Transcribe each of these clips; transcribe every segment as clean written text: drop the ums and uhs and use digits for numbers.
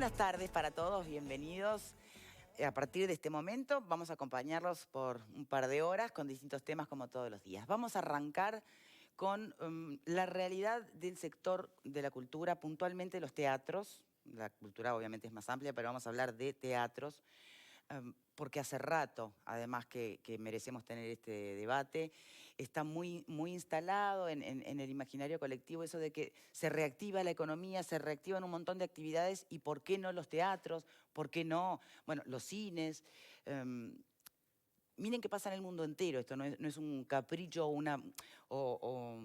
Buenas tardes para todos, bienvenidos. A partir de este momento vamos a acompañarlos por un par de horas con distintos temas como todos los días. Vamos a arrancar con la realidad del sector de la cultura, puntualmente los teatros. La cultura obviamente es más amplia, pero vamos a hablar de teatros. Porque hace rato, además que merecemos tener este debate, está muy instalado en el imaginario colectivo eso de que se reactiva la economía, se reactivan un montón de actividades y ¿por qué no los teatros? ¿Por qué no, bueno, los cines? Miren qué pasa en el mundo entero, esto no es un capricho o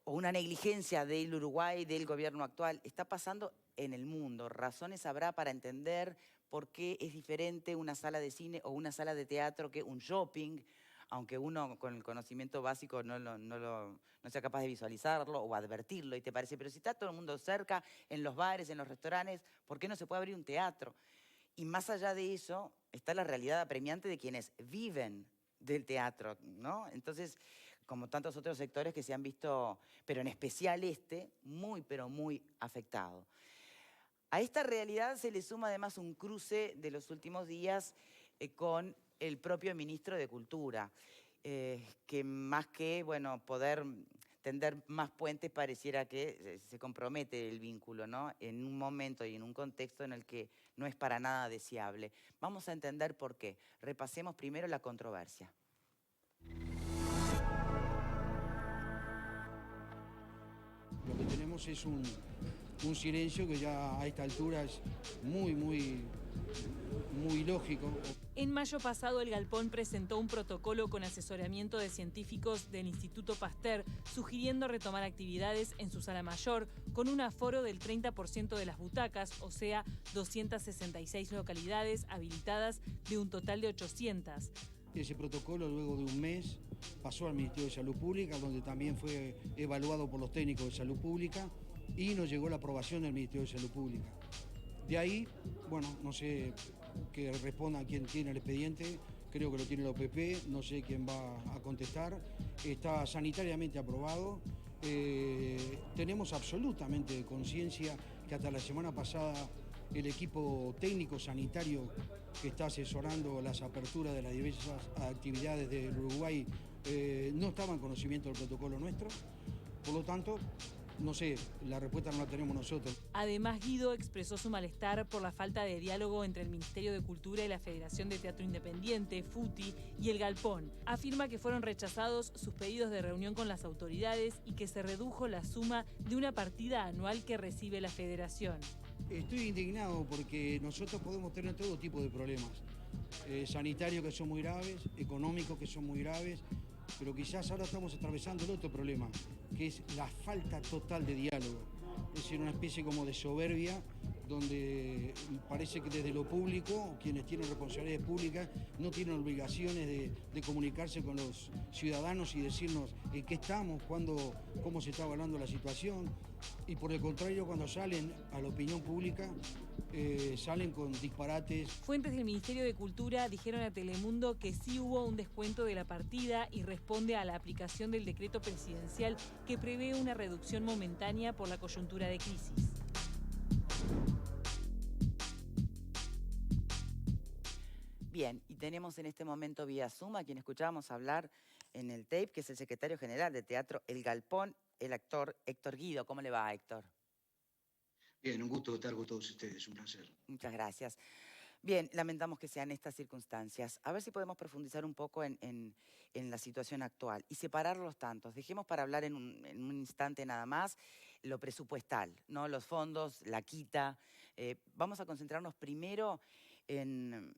una negligencia del Uruguay, del gobierno actual, está pasando en el mundo. Razones habrá para entender por qué es diferente una sala de cine o una sala de teatro que un shopping, aunque uno con el conocimiento básico no sea capaz de visualizarlo o advertirlo, y te parece, pero si está todo el mundo cerca, en los bares, en los restaurantes, ¿por qué no se puede abrir un teatro? Y más allá de eso, está la realidad apremiante de quienes viven del teatro, ¿no? Entonces, como tantos otros sectores que se han visto, pero en especial pero muy afectado. A esta realidad se le suma además un cruce de los últimos días con el propio ministro de Cultura, que más que, bueno, poder tender más puentes pareciera que se compromete el vínculo, ¿no? En un momento y en un contexto en el que no es para nada deseable. Vamos a entender por qué. Repasemos primero la controversia. Lo que tenemos es un silencio que ya a esta altura es muy lógico. En mayo pasado, el Galpón presentó un protocolo con asesoramiento de científicos del Instituto Pasteur, sugiriendo retomar actividades en su sala mayor, con un aforo del 30% de las butacas, o sea, 266 localidades habilitadas de un total de 800. Ese protocolo, luego de un mes, pasó al Ministerio de Salud Pública, donde también fue evaluado por los técnicos de Salud Pública, y nos llegó la aprobación del Ministerio de Salud Pública. De ahí, bueno, no sé que responda quién tiene el expediente, creo que lo tiene la OPP, no sé quién va a contestar, está sanitariamente aprobado. Tenemos absolutamente conciencia que hasta la semana pasada el equipo técnico sanitario que está asesorando las aperturas de las diversas actividades del Uruguay no estaba en conocimiento del protocolo nuestro, por lo tanto, no sé, la respuesta no la tenemos nosotros. Además, Guido expresó su malestar por la falta de diálogo entre el Ministerio de Cultura y la Federación de Teatro Independiente, FUTI, y el Galpón. Afirma que fueron rechazados sus pedidos de reunión con las autoridades y que se redujo la suma de una partida anual que recibe la Federación. Estoy indignado porque nosotros podemos tener todo tipo de problemas. Sanitarios que son muy graves, económicos que son muy graves, pero quizás ahora estamos atravesando el otro problema, que es la falta total de diálogo. Es decir, una especie como de soberbia, donde parece que desde lo público, quienes tienen responsabilidades públicas, no tienen obligaciones de comunicarse con los ciudadanos y decirnos en qué estamos, cuándo, cómo se está evaluando la situación. Y por el contrario, cuando salen a la opinión pública, salen con disparates. Fuentes del Ministerio de Cultura dijeron a Telemundo que sí hubo un descuento de la partida y responde a la aplicación del decreto presidencial que prevé una reducción momentánea por la coyuntura de crisis. Bien, y tenemos en este momento vía Zoom a quien escuchábamos hablar en el tape, que es el secretario general de Teatro El Galpón, el actor Héctor Guido. ¿Cómo le va, Héctor? Bien, un gusto estar con todos ustedes, un placer. Muchas gracias. Bien, lamentamos que sean estas circunstancias. A ver si podemos profundizar un poco en la situación actual y separar los tantos. Dejemos para hablar en un instante nada más lo presupuestal, ¿no? Los fondos, la quita. Vamos a concentrarnos primero en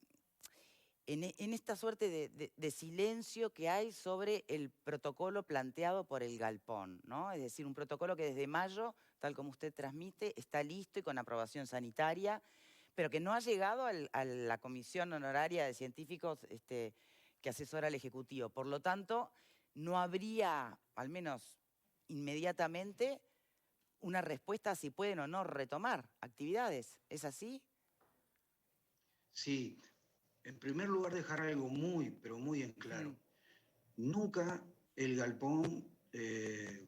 esta suerte de silencio que hay sobre el protocolo planteado por el Galpón, ¿no? Es decir, un protocolo que desde mayo, tal como usted transmite, está listo y con aprobación sanitaria, pero que no ha llegado a la comisión honoraria de científicos que asesora al Ejecutivo. Por lo tanto, no habría, al menos inmediatamente, una respuesta a si pueden o no retomar actividades. ¿Es así? Sí, en primer lugar dejar algo muy, pero muy en claro. Nunca el Galpón,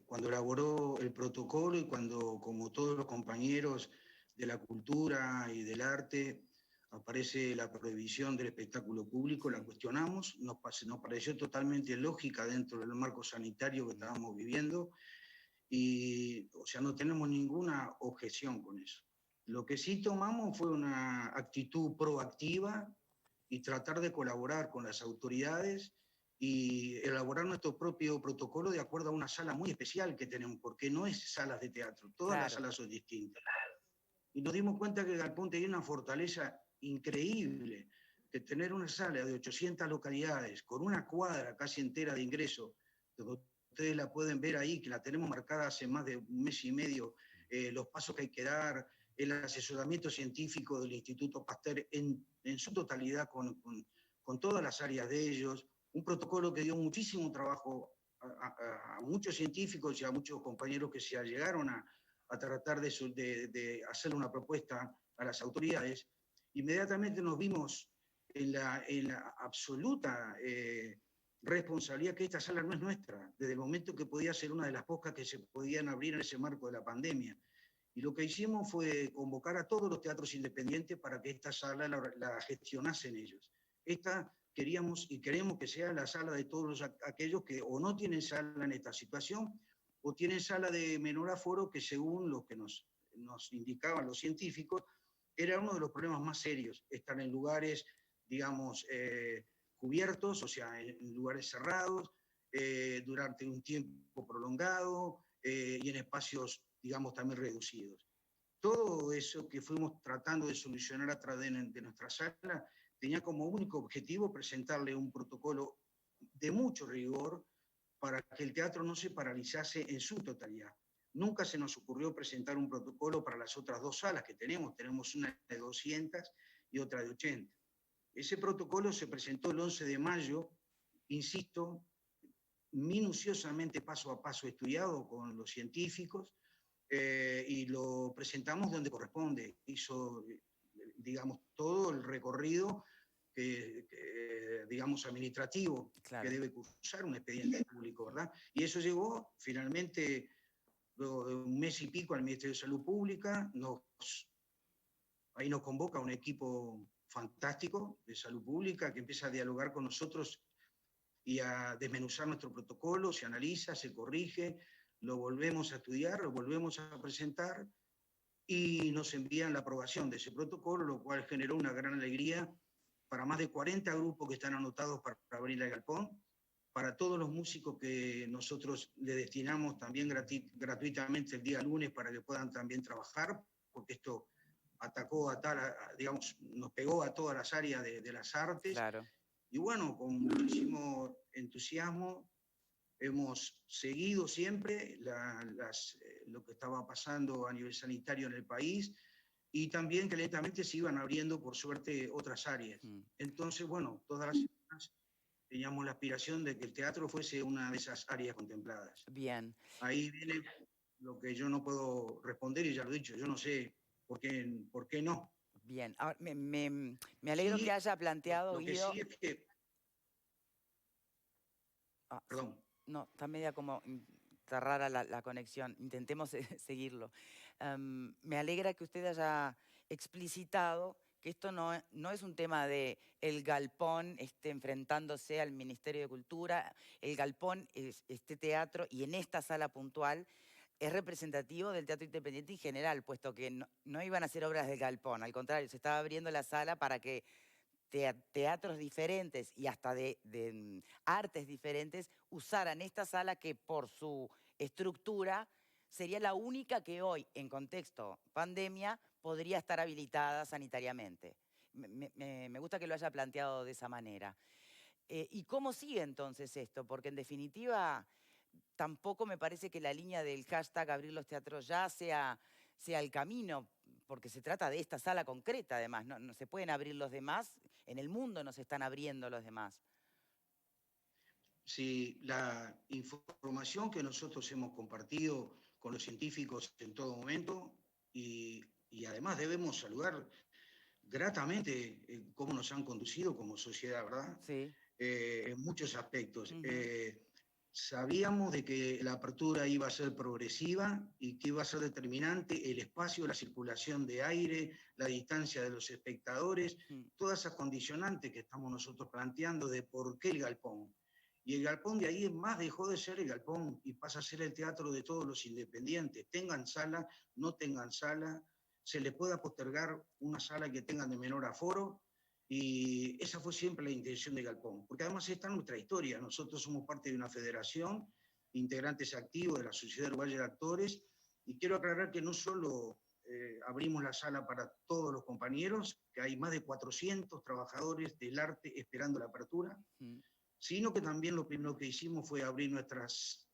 cuando elaboró el protocolo y cuando, como todos los compañeros de la cultura y del arte aparece la prohibición del espectáculo público, la cuestionamos, nos pareció totalmente lógica dentro del marco sanitario que estábamos viviendo y, o sea, no tenemos ninguna objeción con eso. Lo que sí tomamos fue una actitud proactiva y tratar de colaborar con las autoridades y elaborar nuestro propio protocolo de acuerdo a una sala muy especial que tenemos, porque no es salas de teatro, todas las salas son distintas. Y nos dimos cuenta que el Galpón tenía una fortaleza increíble, de tener una sala de 800 localidades, con una cuadra casi entera de ingreso, donde ustedes la pueden ver ahí, que la tenemos marcada hace más de un mes y medio, los pasos que hay que dar, el asesoramiento científico del Instituto Pasteur en su totalidad con todas las áreas de ellos, un protocolo que dio muchísimo trabajo a muchos científicos y a muchos compañeros que se llegaron a tratar de hacer una propuesta a las autoridades. Inmediatamente nos vimos en la absoluta responsabilidad que esta sala no es nuestra, desde el momento que podía ser una de las pocas que se podían abrir en ese marco de la pandemia. Y lo que hicimos fue convocar a todos los teatros independientes para que esta sala la gestionasen ellos. Esta queríamos y queremos que sea la sala de todos aquellos que o no tienen sala en esta situación o tienen sala de menor aforo, que según lo que nos indicaban los científicos, era uno de los problemas más serios, estar en lugares, digamos, cubiertos, o sea, en lugares cerrados, durante un tiempo prolongado y en espacios, digamos, también reducidos. Todo eso que fuimos tratando de solucionar a través de nuestra sala tenía como único objetivo presentarle un protocolo de mucho rigor para que el teatro no se paralizase en su totalidad. Nunca se nos ocurrió presentar un protocolo para las otras dos salas que tenemos. Tenemos una de 200 y otra de 80. Ese protocolo se presentó el 11 de mayo, insisto, minuciosamente paso a paso estudiado con los científicos, y lo presentamos donde corresponde. Hizo, digamos, todo el recorrido digamos, administrativo, claro, que debe cursar un expediente público, ¿verdad? Y eso llegó finalmente, luego de un mes y pico, al Ministerio de Salud Pública. Ahí nos convoca un equipo fantástico de salud pública que empieza a dialogar con nosotros y a desmenuzar nuestro protocolo, se analiza, se corrige, lo volvemos a estudiar, lo volvemos a presentar y nos envían la aprobación de ese protocolo, lo cual generó una gran alegría para más de 40 grupos que están anotados para abrir el Galpón, para todos los músicos que nosotros le destinamos también gratuitamente el día lunes para que puedan también trabajar, porque esto atacó digamos, nos pegó a todas las áreas de las artes. Claro. Y bueno, con muchísimo entusiasmo hemos seguido siempre lo que estaba pasando a nivel sanitario en el país, y también que lentamente se iban abriendo, por suerte, otras áreas. Entonces, bueno, todas las semanas teníamos la aspiración de que el teatro fuese una de esas áreas contempladas. Bien. Ahí viene lo que yo no puedo responder, y ya lo he dicho, yo no sé por qué no. Bien, ahora, me alegro que haya planteado, lo que Guido. sí es que... Perdón. No, está media como... Está rara la conexión, intentemos seguirlo. Me alegra que usted haya explicitado que esto no es un tema de el Galpón enfrentándose al Ministerio de Cultura. El Galpón, este teatro, y en esta sala puntual, es representativo del teatro independiente en general, puesto que no iban a ser obras del Galpón, al contrario, se estaba abriendo la sala para que teatros diferentes y hasta de artes diferentes usaran esta sala, que por su estructura sería la única que hoy, en contexto pandemia, podría estar habilitada sanitariamente. Me gusta que lo haya planteado de esa manera. ¿Y cómo sigue entonces esto? Porque en definitiva tampoco me parece que la línea del hashtag abrir los teatros ya sea el camino, porque se trata de esta sala concreta además, no se pueden abrir los demás, en el mundo no se están abriendo los demás. Sí, la información que nosotros hemos compartido con los científicos en todo momento, y además debemos saludar gratamente cómo nos han conducido como sociedad, ¿verdad? Sí. En muchos aspectos. sabíamos de que la apertura iba a ser progresiva y que iba a ser determinante el espacio, la circulación de aire, la distancia de los espectadores, todas esas condicionantes que estamos nosotros planteando de por qué el galpón. Y el galpón de ahí en más dejó de ser el galpón y pasa a ser el teatro de todos los independientes. Tengan sala, no tengan sala, se le pueda postergar una sala que tengan de menor aforo. Y esa fue siempre la intención de Galpón, porque además está en nuestra historia. Nosotros somos parte de una federación, integrantes activos de la Sociedad Uruguaya de Actores, y quiero aclarar que no solo abrimos la sala para todos los compañeros, que hay más de 400 trabajadores del arte esperando la apertura, sino que también lo primero que hicimos fue abrir nuestras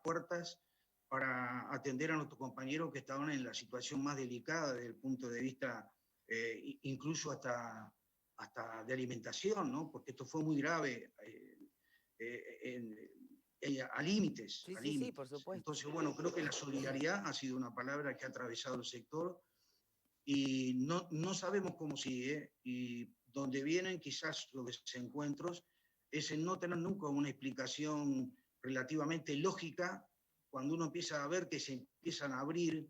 puertas para atender a nuestros compañeros que estaban en la situación más delicada desde el punto de vista incluso hasta de alimentación, ¿no? Porque esto fue muy grave a límites. Sí, a sí, límites. sí, por supuesto. Entonces, bueno, creo que la solidaridad ha sido una palabra que ha atravesado el sector y no sabemos cómo sigue, y donde vienen quizás los desencuentros es en no tener nunca una explicación relativamente lógica cuando uno empieza a ver que se empiezan a abrir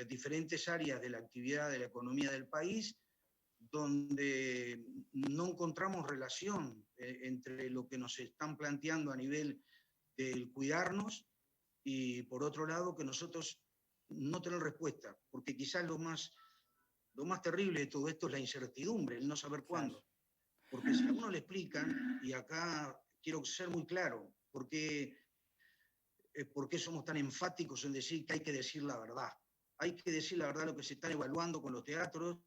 diferentes áreas de la actividad de la economía del país donde no encontramos relación entre lo que nos están planteando a nivel del cuidarnos y por otro lado que nosotros no tenemos respuesta, porque quizás lo más terrible de todo esto es la incertidumbre, el no saber cuándo. Porque si a uno le explican, y acá quiero ser muy claro, ¿por qué somos tan enfáticos en decir que hay que decir la verdad? Hay que decir la verdad de lo que se está evaluando con los teatros,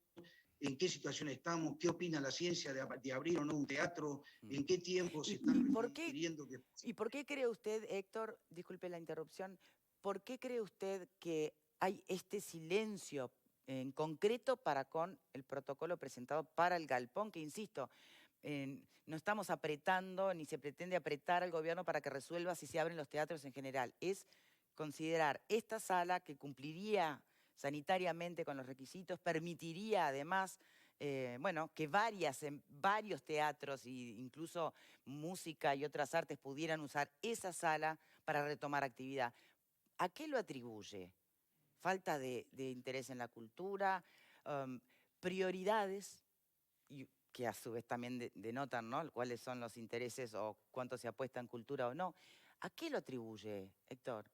en qué situación estamos, qué opina la ciencia de abrir o no un teatro, en qué tiempo se están requiriendo que... ¿Y por qué cree usted, Héctor, disculpe la interrupción, por qué cree usted que hay este silencio en concreto para con el protocolo presentado para el galpón, que insisto, no estamos apretando ni se pretende apretar al gobierno para que resuelva si se abren los teatros en general? Es considerar esta sala que cumpliría sanitariamente con los requisitos, permitiría además bueno, que varios teatros e incluso música y otras artes pudieran usar esa sala para retomar actividad. ¿A qué lo atribuye? ¿Falta de interés en la cultura? ¿Prioridades? Y que a su vez también denotan, ¿no?, cuáles son los intereses o cuánto se apuesta en cultura o no. ¿A qué lo atribuye, Héctor?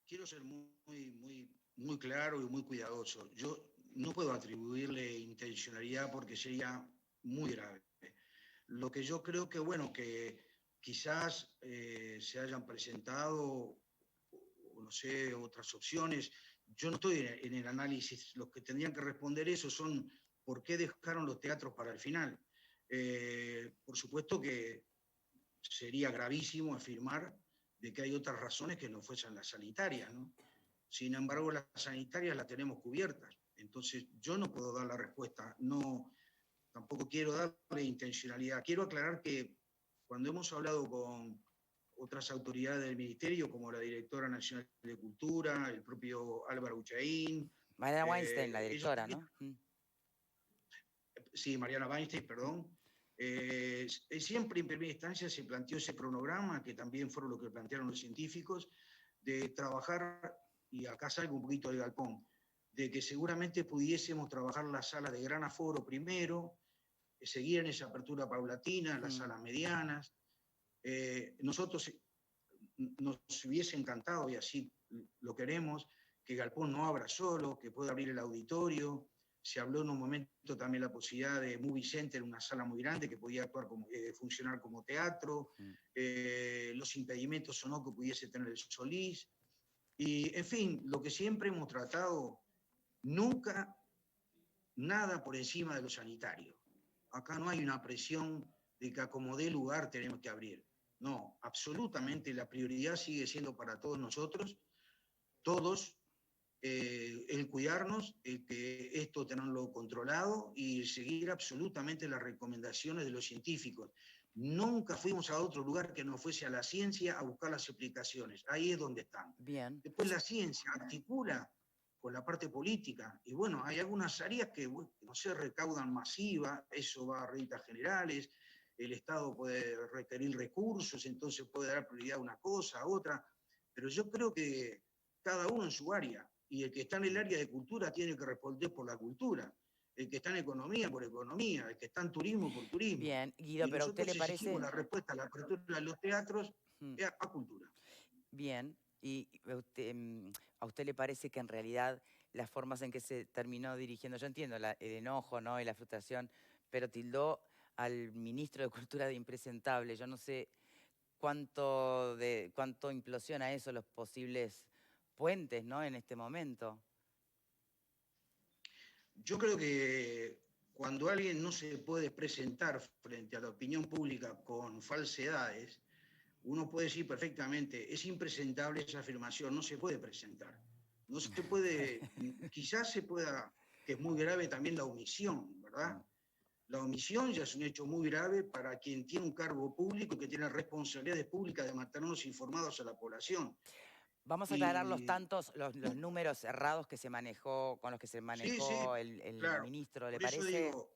Quiero ser muy claro y muy cuidadoso. Yo no puedo atribuirle intencionalidad porque sería muy grave. Lo que yo creo que, bueno, que quizás se hayan presentado, o no sé, otras opciones. Yo no estoy en el análisis. Los que tendrían que responder eso son por qué dejaron los teatros para el final. Por supuesto que sería gravísimo afirmar de que hay otras razones que no fuesen las sanitarias, ¿no? Sin embargo, las sanitarias las tenemos cubiertas. Entonces, yo no puedo dar la respuesta. Tampoco quiero darle intencionalidad. Quiero aclarar que cuando hemos hablado con otras autoridades del Ministerio, como la Directora Nacional de Cultura, el propio Álvaro Uchaín... Mariana Weinstein, la directora, ¿no? Sí, Mariana Weinstein, perdón. Siempre en primera instancia se planteó ese cronograma, que también fueron lo que plantearon los científicos, de trabajar, y acá salgo un poquito del galpón, de que seguramente pudiésemos trabajar las salas de gran aforo primero, seguir en esa apertura paulatina, las salas medianas. Nosotros nos hubiese encantado, y así lo queremos, que Galpón no abra solo, que pueda abrir el auditorio. Se habló en un momento también la posibilidad de Movie Center, una sala muy grande que podía funcionar como teatro, los impedimentos o no que pudiese tener el Solís. Y, en fin, lo que siempre hemos tratado, nunca nada por encima de lo sanitario. Acá no hay una presión de que como dé lugar tenemos que abrir. No, absolutamente la prioridad sigue siendo para todos nosotros, todos, el cuidarnos, el que esto tenerlo controlado y seguir absolutamente las recomendaciones de los científicos. Nunca fuimos a otro lugar que no fuese a la ciencia a buscar las explicaciones. Ahí es donde están. Bien. Después la ciencia articula con la parte política. Y bueno, hay algunas áreas que, bueno, no sé, recaudan masiva, eso va a rentas generales. el Estado puede requerir recursos, entonces puede dar prioridad a una cosa, a otra, pero yo creo que cada uno en su área, y el que está en el área de cultura tiene que responder por la cultura, el que está en economía por economía, el que está en turismo por turismo. Bien, Guido, Y pero ¿a usted nosotros le exigimos parece? la respuesta a la apertura de los teatros Mm, a cultura. Bien, y a usted le parece que en realidad las formas en que se terminó dirigiendo, yo entiendo el enojo, ¿no? Y la frustración, pero tildó al ministro de Cultura de impresentable. Yo no sé cuánto implosiona eso los posibles puentes, ¿no? En este momento. Yo creo que cuando alguien no se puede presentar frente a la opinión pública con falsedades, uno puede decir perfectamente, es impresentable esa afirmación, no se puede presentar. No se puede, quizás se pueda, que es muy grave también la omisión, ¿verdad? Mm. La omisión ya es un hecho muy grave para quien tiene un cargo público, que tiene responsabilidades públicas de mantenernos informados a la población. Vamos a aclarar los Y tantos, los números errados que se manejó, con los que se sí, sí, manejó el claro. ministro, ¿le Por eso parece? digo,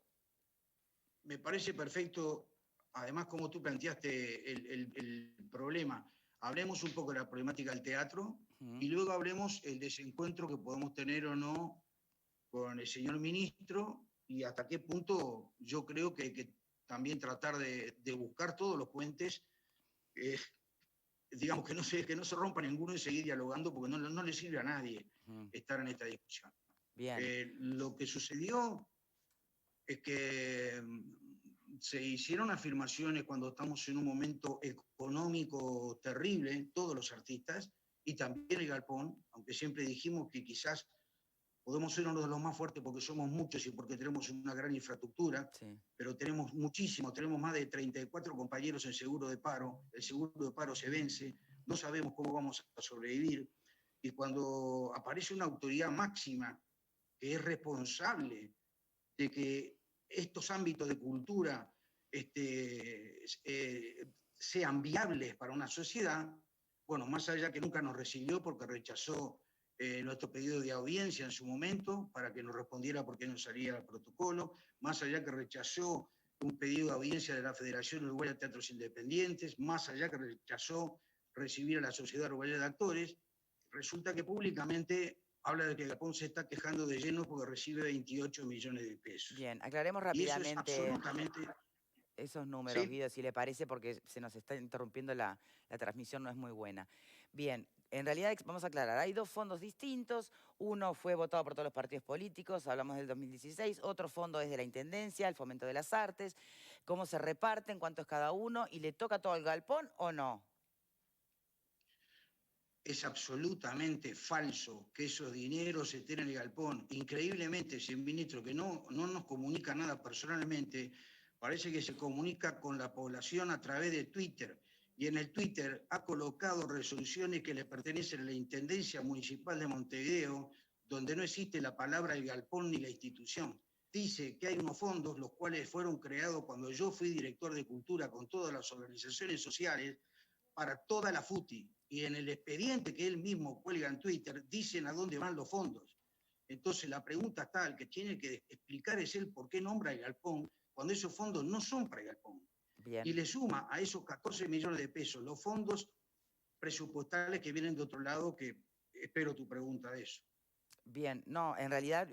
me parece perfecto, además como tú planteaste el problema, hablemos un poco de la problemática del teatro Ujú. y luego hablemos el desencuentro que podemos tener o no con el señor ministro y hasta qué punto yo creo que hay que también tratar de buscar todos los puentes, eh, digamos que no se rompa ninguno y seguir dialogando porque no le sirve a nadie Ujú. estar en esta discusión. Bien. Lo que sucedió es que se hicieron afirmaciones cuando estamos en un momento económico terrible, todos los artistas, y también el Galpón, aunque siempre dijimos que quizás podemos ser uno de los más fuertes porque somos muchos y porque tenemos una gran infraestructura, Sí. pero tenemos muchísimo, tenemos más de 34 compañeros en seguro de paro, el seguro de paro se vence, no sabemos cómo vamos a sobrevivir, y cuando aparece una autoridad máxima que es responsable de que estos ámbitos de cultura sean viables para una sociedad, bueno, más allá que nunca nos recibió porque rechazó nuestro pedido de audiencia en su momento para que nos respondiera por qué no salía el protocolo, más allá que rechazó un pedido de audiencia de la Federación Uruguaya de Teatros Independientes, más allá que rechazó recibir a la Sociedad Uruguaya de Actores, resulta que públicamente habla de que Japón se está quejando de lleno porque recibe 28 millones de pesos. Bien, aclaremos Y eso es rápidamente absolutamente... esos números, Sí, Guido, si le parece, porque se nos está interrumpiendo la transmisión, no es muy buena. Bien, en realidad vamos a aclarar, hay dos fondos distintos, uno fue votado por todos los partidos políticos, hablamos del 2016, otro fondo es de la Intendencia, el Fomento de las Artes, cómo se reparten, cuánto es cada uno, y le toca todo al Galpón o no. es absolutamente falso que esos dineros estén en el galpón. Increíblemente, ese ministro que no nos comunica nada personalmente, parece que se comunica con la población a través de Twitter. Y en el Twitter ha colocado resoluciones que le pertenecen a la Intendencia Municipal de Montevideo, donde no existe la palabra el galpón ni la institución. Dice que hay unos fondos, los cuales fueron creados cuando yo fui director de cultura con todas las organizaciones sociales, para toda la FUTI. Y en el expediente que él mismo cuelga en Twitter, dicen a dónde van los fondos. Entonces la pregunta está, el que tiene que explicar es él por qué nombra el galpón cuando esos fondos no son para el galpón. Y Bien. le suma a esos 14 millones de pesos los fondos presupuestales que vienen de otro lado, que espero tu pregunta de eso. Bien, no, en realidad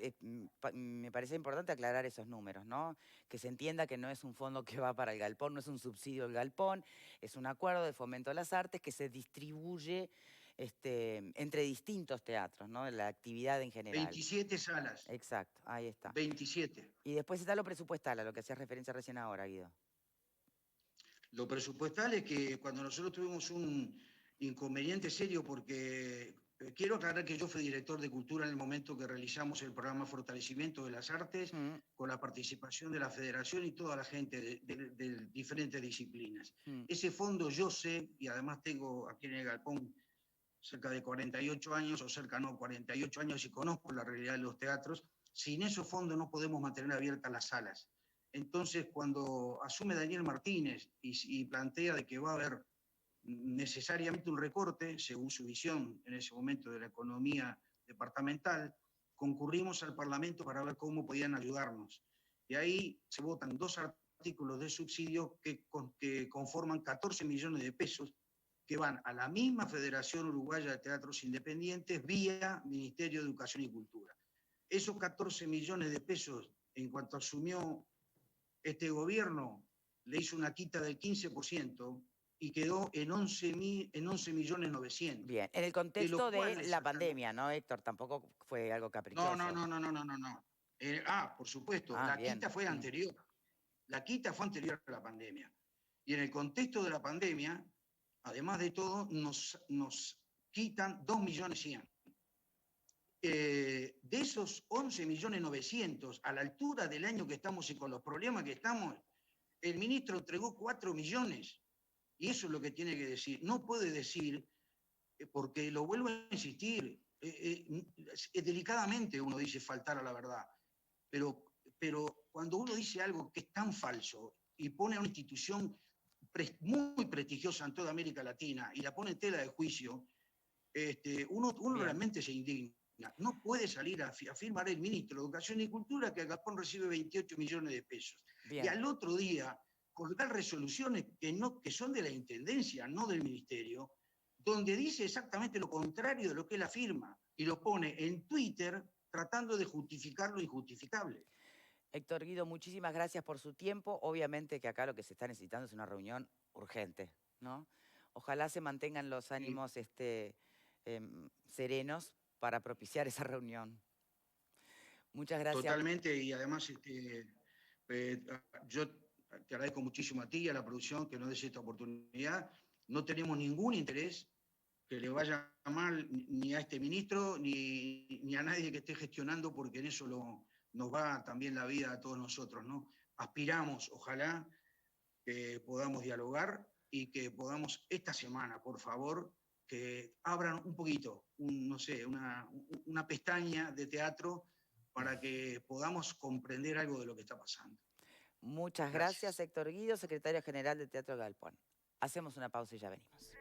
me parece importante aclarar esos números, ¿no? Que se entienda que no es un fondo que va para el galpón, no es un subsidio del galpón, es un acuerdo de fomento de las artes que se distribuye entre distintos teatros, ¿no? La actividad en general. 27 salas, Exacto, ahí está. 27. Y después está lo presupuestal, a lo que hacías referencia recién ahora, Guido. Lo presupuestal es que cuando nosotros tuvimos un inconveniente serio, porque quiero aclarar que yo fui director de cultura en el momento que realizamos el programa Fortalecimiento de las Artes, Mm, con la participación de la Federación y toda la gente de diferentes disciplinas. mm. Ese fondo yo sé, y además tengo aquí en el Galpón cerca de 48 años, o cerca no, 48 años, y conozco la realidad de los teatros, sin esos fondos no podemos mantener abiertas las salas. Entonces, cuando asume Daniel Martínez y plantea de que va a haber necesariamente un recorte, según su visión en ese momento de la economía departamental, concurrimos al Parlamento para ver cómo podían ayudarnos. Y ahí se votan dos artículos de subsidio que conforman 14 millones de pesos que van a la misma Federación Uruguaya de Teatros Independientes vía Ministerio de Educación y Cultura. Esos 14 millones de pesos, en cuanto asumió este gobierno, le hizo una quita del 15% y quedó en 11.900.000. Bien, en el contexto de la pandemia, ¿no, Héctor? Tampoco fue algo caprichoso. No. Por supuesto, la quita fue anterior. La quita fue anterior a la pandemia. Y en el contexto de la pandemia, además de todo, nos quitan 2.100.000. De esos 11.900.000, a la altura del año que estamos y con los problemas que estamos, el ministro entregó 4 millones. Y eso es lo que tiene que decir. No puede decir, porque lo vuelvo a insistir, delicadamente uno dice faltar a la verdad, pero cuando uno dice algo que es tan falso y pone a una institución muy prestigiosa en toda América Latina y la pone en tela de juicio, uno realmente se indigna. No puede salir a afirmar el ministro de Educación y Cultura que Galpón recibe 28 millones de pesos. Bien. Y al otro día colgar resoluciones que son de la Intendencia, no del Ministerio, donde dice exactamente lo contrario de lo que él afirma y lo pone en Twitter tratando de justificar lo injustificable. Héctor Guido, muchísimas gracias por su tiempo. Obviamente que acá lo que se está necesitando es una reunión urgente, ¿no? Ojalá se mantengan los ánimos serenos para propiciar esa reunión. Muchas gracias. Totalmente, y además yo te agradezco muchísimo a ti y a la producción que nos des esta oportunidad. No tenemos ningún interés que le vaya mal ni a este ministro ni a nadie que esté gestionando, porque en eso nos va también la vida a todos nosotros, ¿no? Aspiramos, ojalá, que podamos dialogar y que podamos esta semana, por favor, que abran un poquito, una pestaña de teatro para que podamos comprender algo de lo que está pasando. Muchas gracias, Héctor Guido, secretario general de Teatro Galpón. Hacemos una pausa y ya venimos.